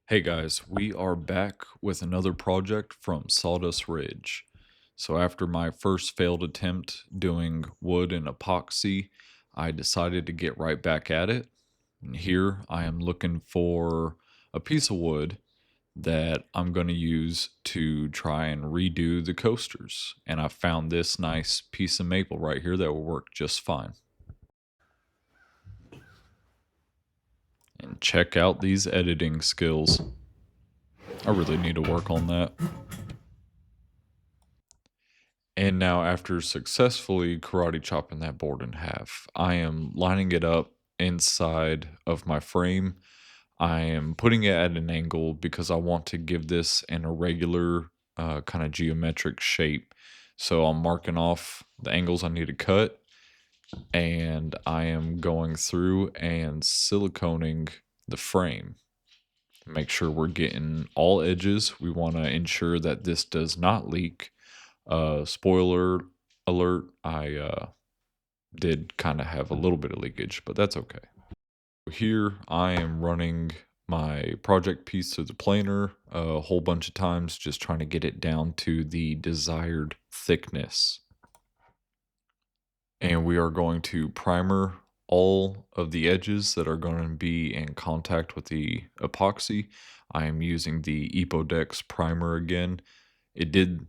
Hey guys, we are back with another project from Sawdust Ridge. So after my first failed attempt doing wood and epoxy, I decided to get right back at it. And here I am looking for a piece of wood that I'm going to use to try and redo the coasters. And I found this nice piece of maple right here that will work just fine. And check out these editing skills. I really need to work on that. And now, after successfully karate chopping that board in half, I am lining it up inside of my frame. I am putting it at an angle because I want to give this an irregular kind of geometric shape. So I'm marking off the angles I need to cut, and I am going through and siliconing the frame. Make sure we're getting all edges. We want to ensure that this does not leak. Spoiler alert, I did kind of have a little bit of leakage, but that's okay. Here I am running my project piece through the planer a whole bunch of times, just trying to get it down to the desired thickness. And we are going to primer all of the edges that are going to be in contact with the epoxy. I am using the EPODEX primer again. It did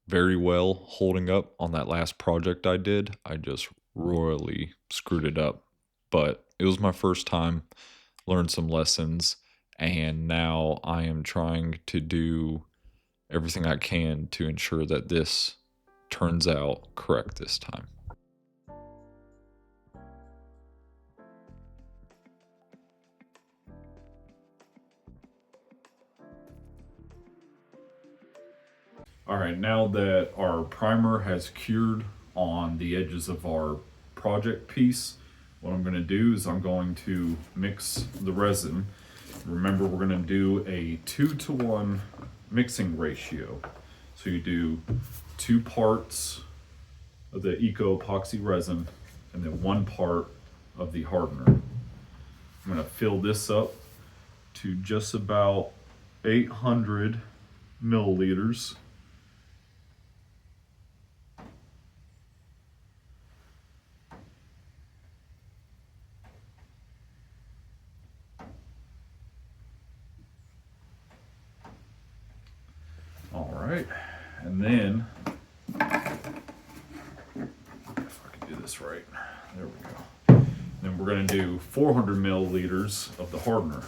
very well holding up on that last project I did. I just royally screwed it up. But it was my first time, learned some lessons, and now I am trying to do everything I can to ensure that this turns out correct this time. All right, now that our primer has cured on the edges of our project piece, what I'm going to do is I'm going to mix the resin. Remember, we're going to do a 2-to-1 mixing ratio. So you do 2 parts of the Eco Epoxy resin and then 1 part of the hardener. I'm going to fill this up to just about 800 milliliters. All right, and then, if I can do this right, there we go. Then we're gonna do 400 milliliters of the hardener.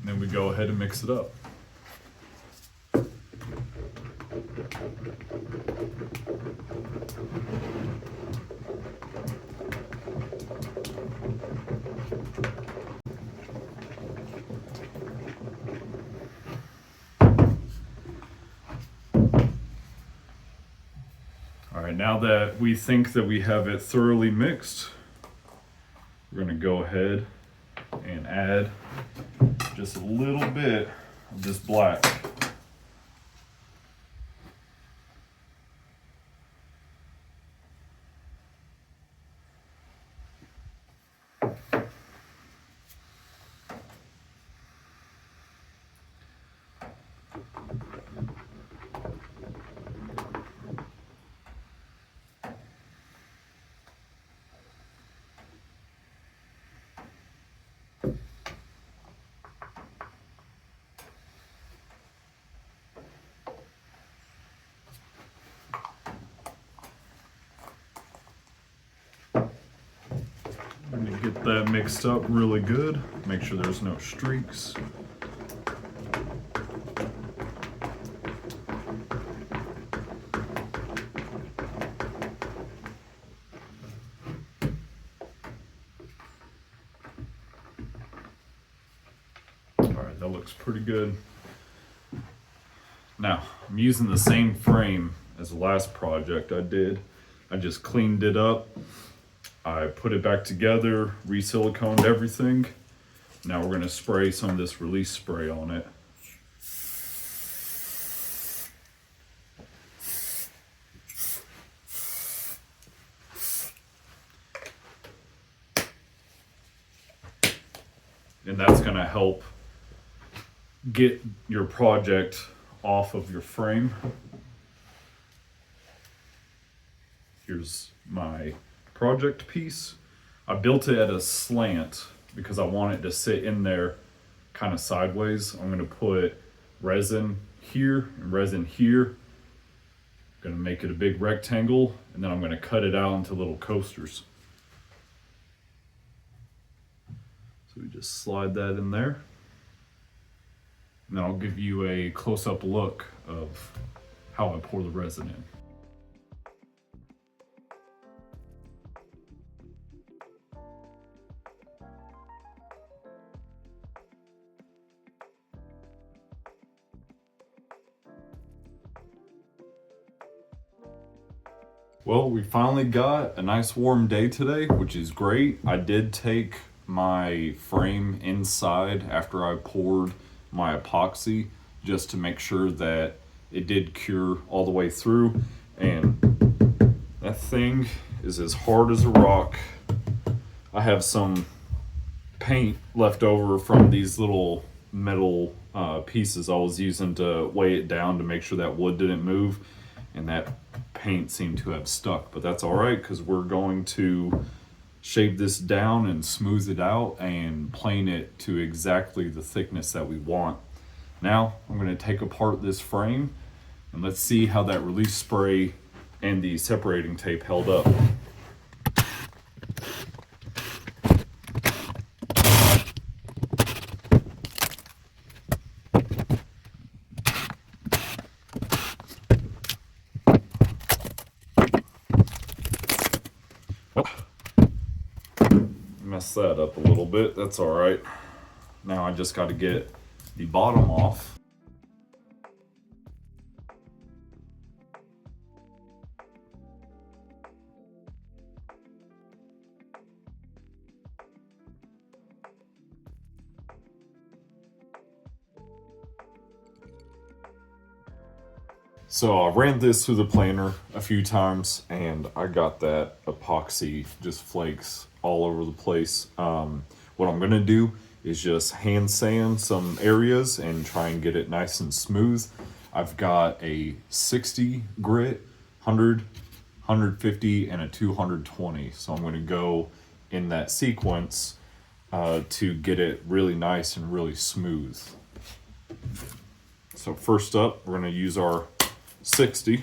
Then we go ahead and mix it up. All right, now that we think that we have it thoroughly mixed, we're gonna go ahead and add just a little bit of this black. I'm gonna get that mixed up really good. Make sure there's no streaks. All right, that looks pretty good. Now, I'm using the same frame as the last project I did. I just cleaned it up. I put it back together, re-siliconed everything. Now we're gonna spray some of this release spray on it. And that's gonna help get your project off of your frame. Here's my project piece. I built it at a slant because I want it to sit in there kind of sideways. I'm gonna put resin here and resin here. Gonna make it a big rectangle, and then I'm gonna cut it out into little coasters. So we just slide that in there. And then I'll give you a close-up look of how I pour the resin in. Well, we finally got a nice warm day today, which is great. I did take my frame inside after I poured my epoxy just to make sure that it did cure all the way through. And that thing is as hard as a rock. I have some paint left over from these little metal pieces I was using to weigh it down to make sure that wood didn't move, and that paint seemed to have stuck, but that's all right because we're going to shave this down and smooth it out and plane it to exactly the thickness that we want. Now I'm going to take apart this frame and let's see how that release spray and the separating tape held up. Mess that up a little bit, that's all right. Now I just got to get the bottom off. So I ran this through the planer a few times and I got that epoxy just flakes all over the place. What I'm gonna do is just hand sand some areas and try and get it nice and smooth. I've got a 60 grit, 100, 150, and a 220. So I'm gonna go in that sequence to get it really nice and really smooth. So first up, we're gonna use our 60.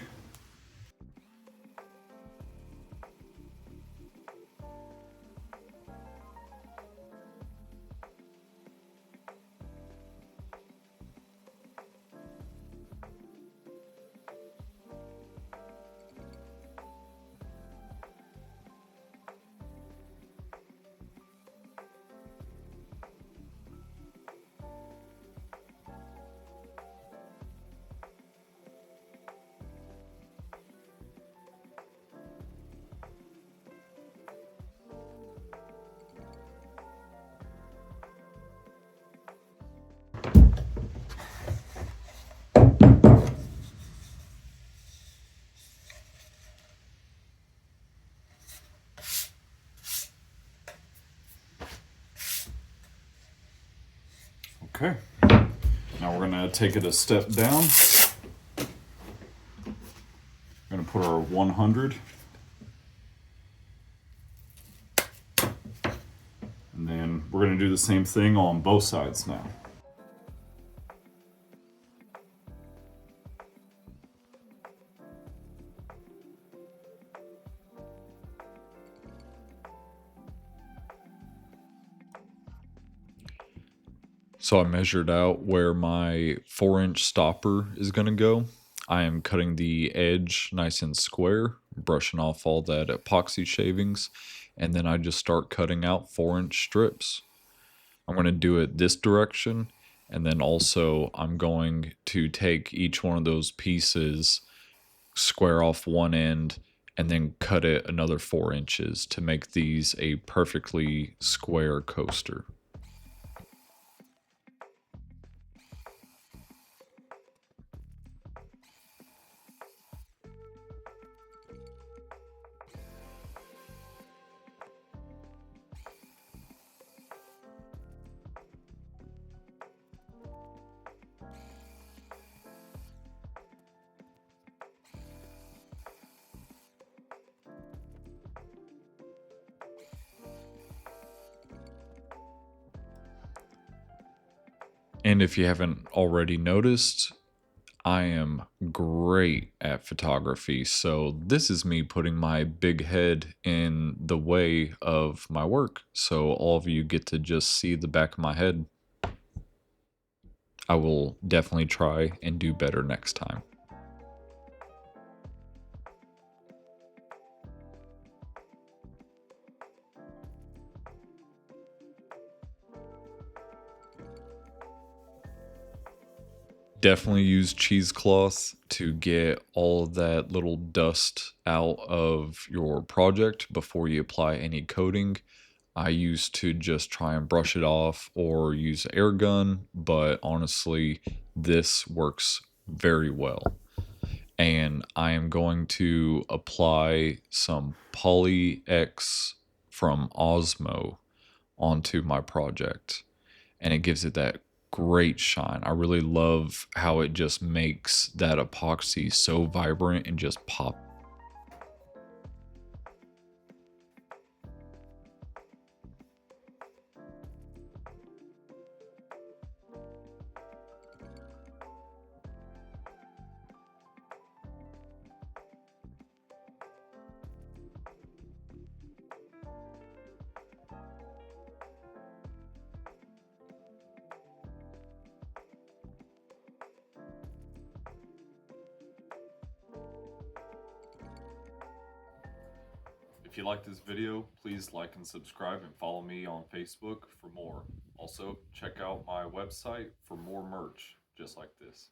Okay, now we're gonna take it a step down. I'm gonna put our 100. And then we're gonna do the same thing on both sides now. So I measured out where my 4-inch stopper is going to go. I am cutting the edge nice and square, brushing off all that epoxy shavings, and then I just start cutting out 4-inch strips. I'm going to do it this direction, and then also I'm going to take each one of those pieces square off one end, and then cut it another 4 inches to make these a perfectly square coaster. And if you haven't already noticed, I am great at photography. So this is me putting my big head in the way of my work. So all of you get to just see the back of my head. I will definitely try and do better next time. Definitely use cheesecloth to get all of that little dust out of your project before you apply any coating. I used to just try and brush it off or use air gun, but honestly, this works very well. And I am going to apply some Polyx from OSMO onto my project, and it gives it that great shine. I really love how it just makes that epoxy so vibrant and just pop. If you like this video, please like and subscribe and follow me on Facebook for more. Also, check out my website for more merch just like this.